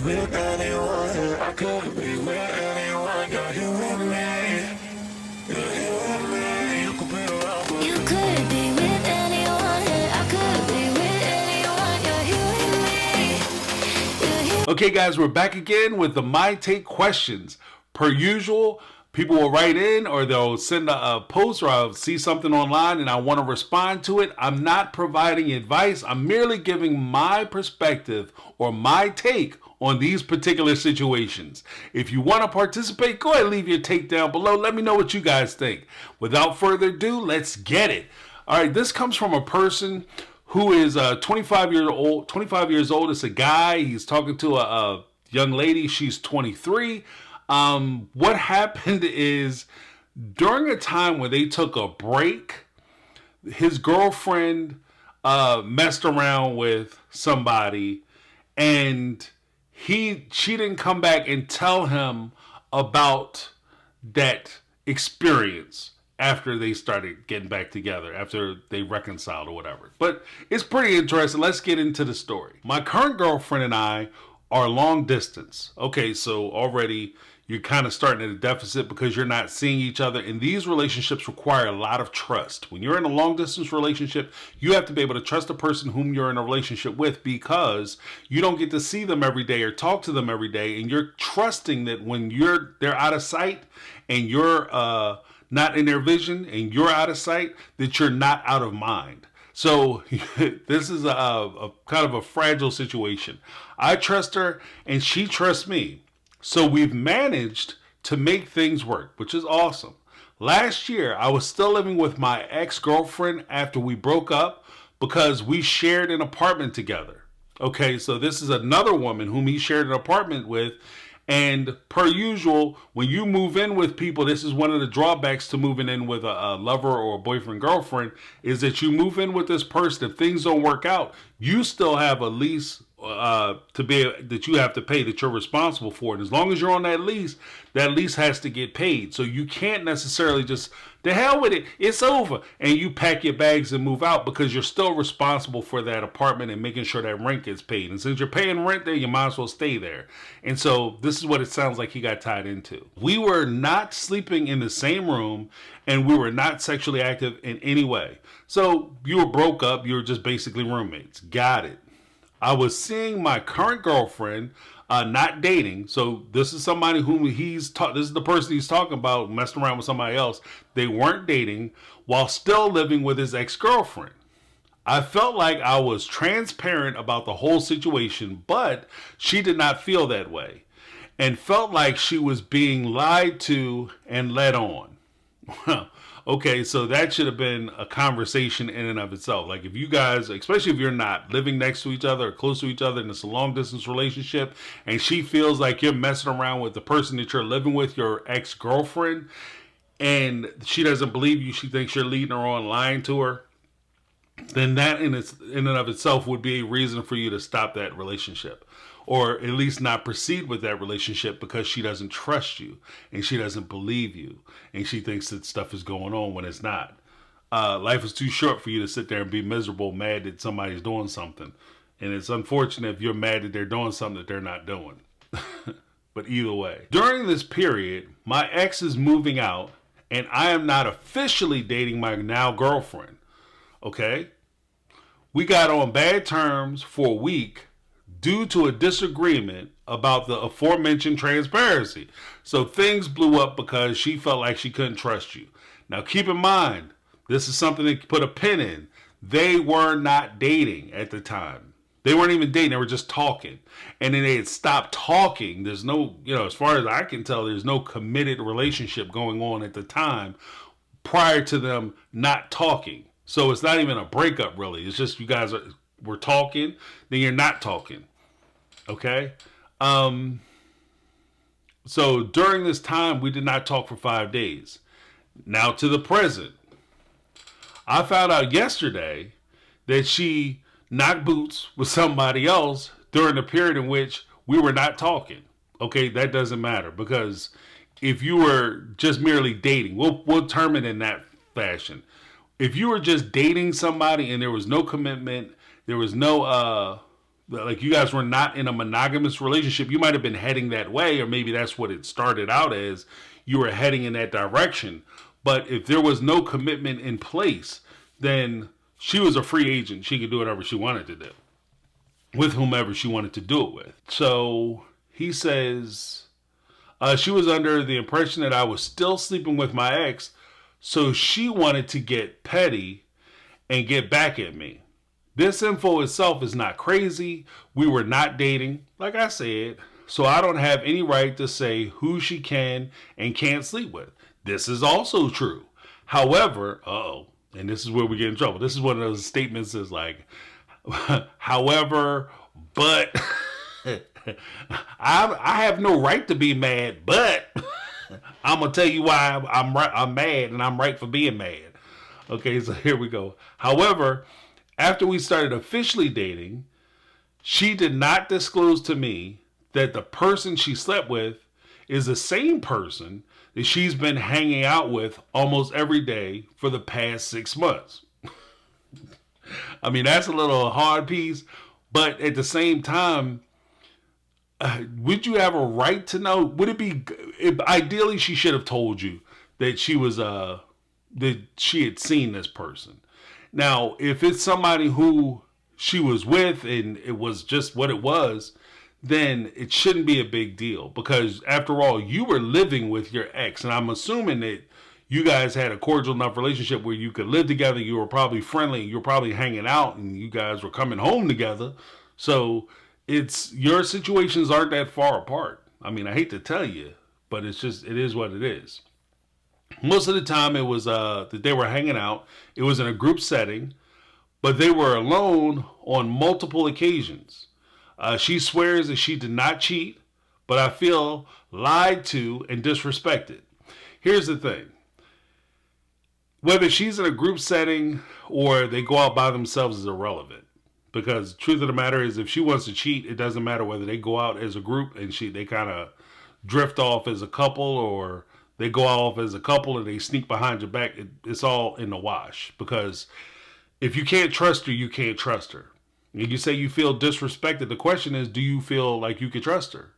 with anyone. I could be with anyone. You're here with me. You're here with me. You could be around for You could be with anyone. I could be with anyone. You're here with me. You're here. Okay, guys, we're back again with the My Take questions. Per usual, people will write in or they'll send a post or I'll see something online and I want to respond to it. I'm not providing advice. I'm merely giving my perspective or my take on these particular situations. If you want to participate, go ahead and leave your take down below. Let me know what you guys think. Without further ado, let's get it. All right, this comes from a person who is 25 years old. 25 years old. It's a guy. He's talking to a young lady. She's 23. What happened is during a time when they took a break, his girlfriend messed around with somebody, and she didn't come back and tell him about that experience after they started getting back together, after they reconciled or whatever. But it's pretty interesting. Let's get into the story. My current girlfriend and I are long distance. Okay, so already you're kind of starting at a deficit because you're not seeing each other. And these relationships require a lot of trust. When you're in a long distance relationship, you have to be able to trust the person whom you're in a relationship with, because you don't get to see them every day or talk to them every day. And you're trusting that when they're out of sight and you're not in their vision and you're out of sight, that you're not out of mind. So this is a kind of a fragile situation. I trust her and she trusts me. So we've managed to make things work, which is awesome. Last year, I was still living with my ex-girlfriend after we broke up because we shared an apartment together. Okay, so this is another woman whom he shared an apartment with. And per usual, when you move in with people, this is one of the drawbacks to moving in with a lover or a boyfriend, girlfriend, is that you move in with this person. If things don't work out, you still have a lease that you have to pay, that you're responsible for. And as long as you're on that lease has to get paid. So you can't necessarily just, the hell with it, it's over, and you pack your bags and move out, because you're still responsible for that apartment and making sure that rent gets paid. And since you're paying rent there, you might as well stay there. And so this is what it sounds like he got tied into. We were not sleeping in the same room, and we were not sexually active in any way. So you were broke up, you were just basically roommates. Got it. I was seeing my current girlfriend, not dating. So this is somebody whom this is the person he's talking about, messing around with somebody else. They weren't dating while still living with his ex-girlfriend. I felt like I was transparent about the whole situation, but she did not feel that way and felt like she was being lied to and led on. Okay, so that should have been a conversation in and of itself. Like, if you guys, especially if you're not living next to each other or close to each other and it's a long distance relationship, and she feels like you're messing around with the person that you're living with, your ex-girlfriend, and she doesn't believe you, she thinks you're leading her on, lying to her, then that in and of itself would be a reason for you to stop that relationship. Or at least not proceed with that relationship, because she doesn't trust you and she doesn't believe you and she thinks that stuff is going on when it's not. Life is too short for you to sit there and be miserable, mad that somebody's doing something. And it's unfortunate if you're mad that they're doing something that they're not doing. But either way, during this period, my ex is moving out and I am not officially dating my now girlfriend. Okay? We got on bad terms for a week due to a disagreement about the aforementioned transparency. So things blew up because she felt like she couldn't trust you. Now keep in mind, this is something to put a pin in. They were not dating at the time. They weren't even dating, they were just talking. And then they had stopped talking. There's no, as far as I can tell, there's no committed relationship going on at the time prior to them not talking. So it's not even a breakup really. It's just you guys were talking, then you're not talking. Okay. So during this time, we did not talk for 5 days. Now to the present, I found out yesterday that she knocked boots with somebody else during the period in which we were not talking. Okay. That doesn't matter, because if you were just merely dating, we'll term it in that fashion. If you were just dating somebody and there was no commitment, there was no, like you guys were not in a monogamous relationship, you might have been heading that way, or maybe that's what it started out as. You were heading in that direction. But if there was no commitment in place, then she was a free agent. She could do whatever she wanted to do with whomever she wanted to do it with. So he says she was under the impression that I was still sleeping with my ex, so she wanted to get petty and get back at me. This info itself is not crazy. We were not dating, like I said, so I don't have any right to say who she can and can't sleep with. This is also true. However, and this is where we get in trouble. This is one of those statements that's like, however, but I have no right to be mad, but I'm gonna tell you why I'm mad, and I'm right for being mad. Okay, so here we go. However, after we started officially dating, she did not disclose to me that the person she slept with is the same person that she's been hanging out with almost every day for the past 6 months. I mean, that's a little hard piece, but at the same time, would you have a right to know? Would it be, ideally she should have told you that she was, that she had seen this person. Now, if it's somebody who she was with and it was just what it was, then it shouldn't be a big deal, because after all, you were living with your ex, and I'm assuming that you guys had a cordial enough relationship where you could live together. You were probably friendly. You were probably hanging out, and you guys were coming home together. So it's, your situations aren't that far apart. I mean, I hate to tell you, but it's just, it is what it is. Most of the time it was that they were hanging out. It was in a group setting, but they were alone on multiple occasions. She swears that she did not cheat, but I feel lied to and disrespected. Here's the thing. Whether she's in a group setting or they go out by themselves is irrelevant. Because the truth of the matter is, if she wants to cheat, it doesn't matter whether they go out as a group and they kind of drift off as a couple, or they go off as a couple and they sneak behind your back. It's all in the wash. Because if you can't trust her, you can't trust her. And you say you feel disrespected. The question is, do you feel like you can trust her?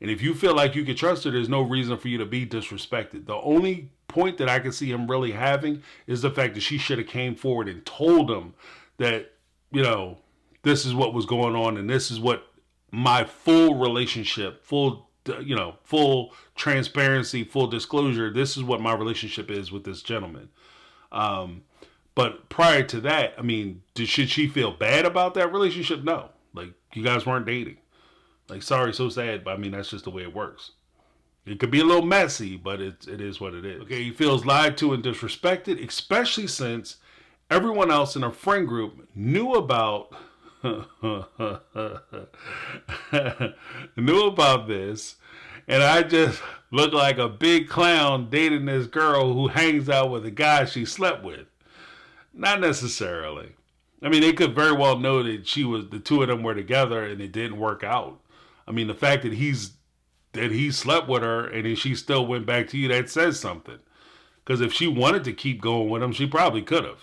And if you feel like you can trust her, there's no reason for you to be disrespected. The only point that I can see him really having is the fact that she should have came forward and told him that, you know, this is what was going on, and this is what my full relationship, full transparency, full disclosure, this is what my relationship is with this gentleman. But prior to that, I mean, should she feel bad about that relationship? No. Like, you guys weren't dating. Like, sorry, so sad, but I mean, that's just the way it works. It could be a little messy, but it is what it is. Okay, he feels lied to and disrespected, especially since everyone else in a friend group knew about this, and I just look like a big clown dating this girl who hangs out with a guy she slept with. Not necessarily. I mean, they could very well know that the two of them were together and it didn't work out. I mean, the fact that he slept with her and then she still went back to you, that says something. Because if she wanted to keep going with him, she probably could have.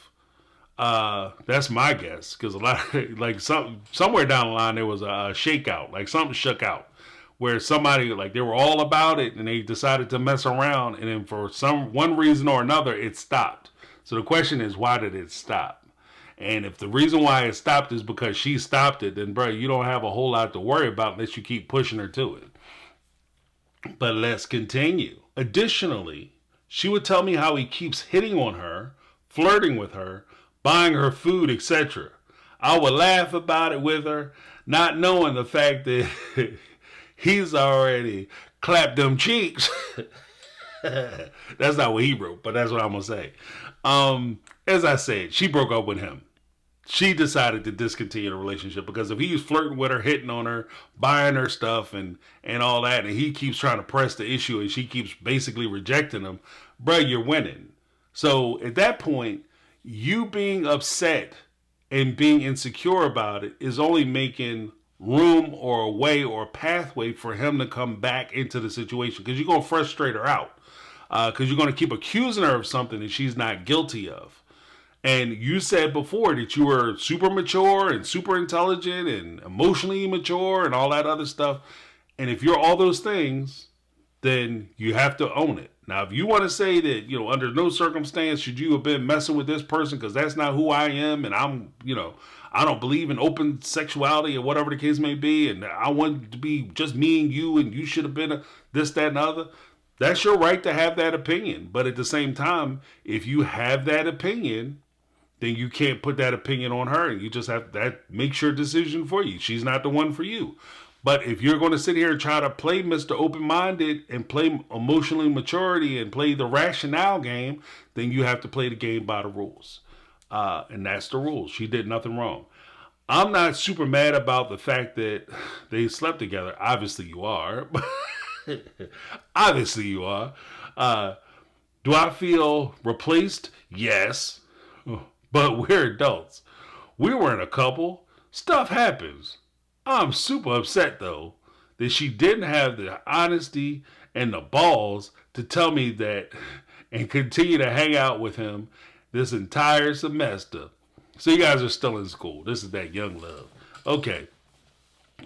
That's my guess. Because a lot of, like, somewhere down the line there was a shakeout, like something shook out, where somebody, like, they were all about it and they decided to mess around, and then for one reason or another it stopped. So the question is, why did it stop? And if the reason why it stopped is because she stopped it, then, bro, you don't have a whole lot to worry about unless you keep pushing her to it. But let's continue. Additionally, she would tell me how he keeps hitting on her, flirting with her, buying her food, etc. I would laugh about it with her, not knowing the fact that he's already clapped them cheeks. That's not what he wrote, but that's what I'm going to say. As I said, she broke up with him. She decided to discontinue the relationship because if he's flirting with her, hitting on her, buying her stuff and all that, and he keeps trying to press the issue and she keeps basically rejecting him, bro, you're winning. So at that point, you being upset and being insecure about it is only making room or a way or a pathway for him to come back into the situation, because you're going to frustrate her out. Because you're going to keep accusing her of something that she's not guilty of. And you said before that you were super mature and super intelligent and emotionally mature and all that other stuff. And if you're all those things, then you have to own it. Now, if you want to say that, under no circumstance should you have been messing with this person because that's not who I am, and I don't believe in open sexuality or whatever the case may be, and I want it to be just me and you should have been this, that, and the other, that's your right to have that opinion. But at the same time, if you have that opinion, then you can't put that opinion on her, and you just have that makes your decision for you. She's not the one for you. But if you're going to sit here and try to play Mr. Open-Minded and play emotionally maturity and play the rationale game, then you have to play the game by the rules. And that's the rules. She did nothing wrong. I'm not super mad about the fact that they slept together. Obviously you are. Obviously you are. Do I feel replaced? Yes. But we're adults. We weren't a couple. Stuff happens. I'm super upset, though, that she didn't have the honesty and the balls to tell me that and continue to hang out with him this entire semester. So you guys are still in school. This is that young love. Okay.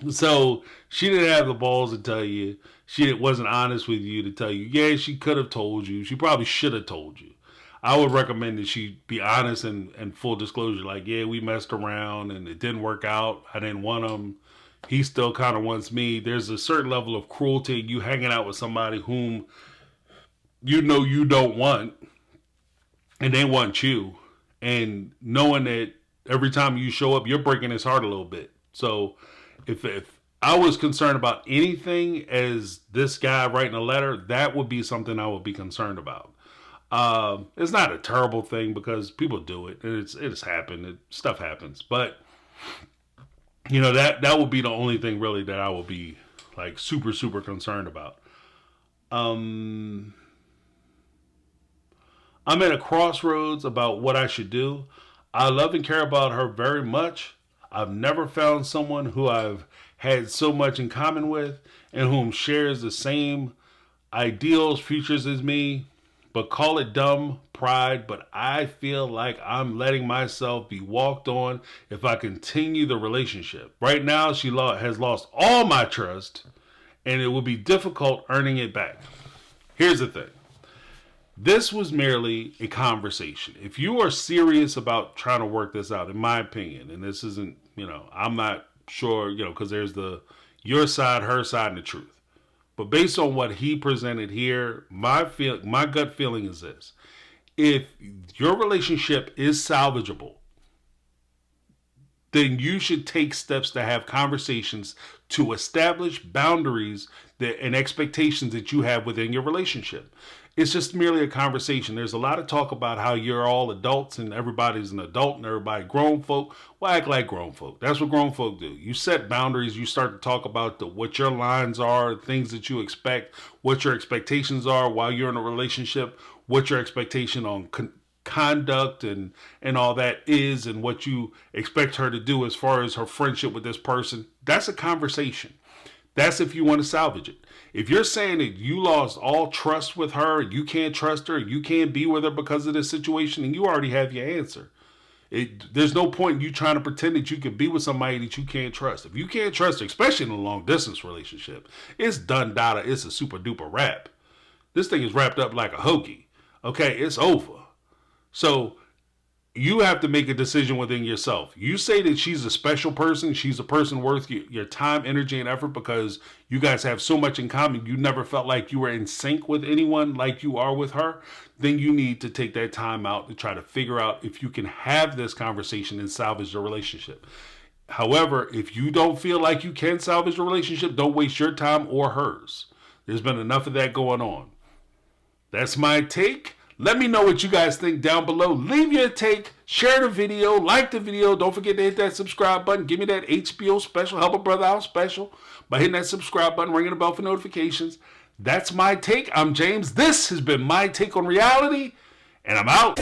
So she didn't have the balls to tell you. She wasn't honest with you to tell you. Yeah, she could have told you. She probably should have told you. I would recommend that she be honest and full disclosure. Like, yeah, we messed around and it didn't work out. I didn't want him. He still kind of wants me. There's a certain level of cruelty in you hanging out with somebody whom you know you don't want and they want you. And knowing that every time you show up, you're breaking his heart a little bit. So if I was concerned about anything as this guy writing a letter, that would be something I would be concerned about. It's not a terrible thing because people do it. It's happened. Stuff happens. But that would be the only thing really that I would be like super, super concerned about. I'm at a crossroads about what I should do. I love and care about her very much. I've never found someone who I've had so much in common with and whom shares the same ideals, futures as me. But call it dumb pride, but I feel like I'm letting myself be walked on if I continue the relationship. Right now, she has lost all my trust, and it will be difficult earning it back. Here's the thing. This was merely a conversation. If you are serious about trying to work this out, in my opinion, and this isn't, I'm not sure, because there's your side, her side, and the truth. But based on what he presented here, my gut feeling is this. If your relationship is salvageable, then you should take steps to have conversations to establish boundaries and expectations that you have within your relationship. It's just merely a conversation. There's a lot of talk about how you're all adults and everybody's an adult and everybody grown folk. Well, act like grown folk. That's what grown folk do. You set boundaries. You start to talk about what your lines are, things that you expect, what your expectations are while you're in a relationship, what your expectation on conduct and all that is, and what you expect her to do as far as her friendship with this person. That's a conversation. That's if you want to salvage it. If you're saying that you lost all trust with her, you can't trust her, you can't be with her because of this situation, and you already have your answer. There's no point in you trying to pretend that you can be with somebody that you can't trust. If you can't trust her, especially in a long distance relationship, it's done data. It's a super duper wrap. This thing is wrapped up like a hoagie. Okay, it's over. So you have to make a decision within yourself. You say that she's a special person. She's a person worth your time, energy, and effort because you guys have so much in common. You never felt like you were in sync with anyone like you are with her. Then you need to take that time out to try to figure out if you can have this conversation and salvage the relationship. However, if you don't feel like you can salvage the relationship, don't waste your time or hers. There's been enough of that going on. That's my take. Let me know what you guys think down below. Leave your take, share the video, like the video. Don't forget to hit that subscribe button. Give me that HBO special, help a brother out special by hitting that subscribe button, ringing the bell for notifications. That's my take. I'm James. This has been My Take on Reality, and I'm out.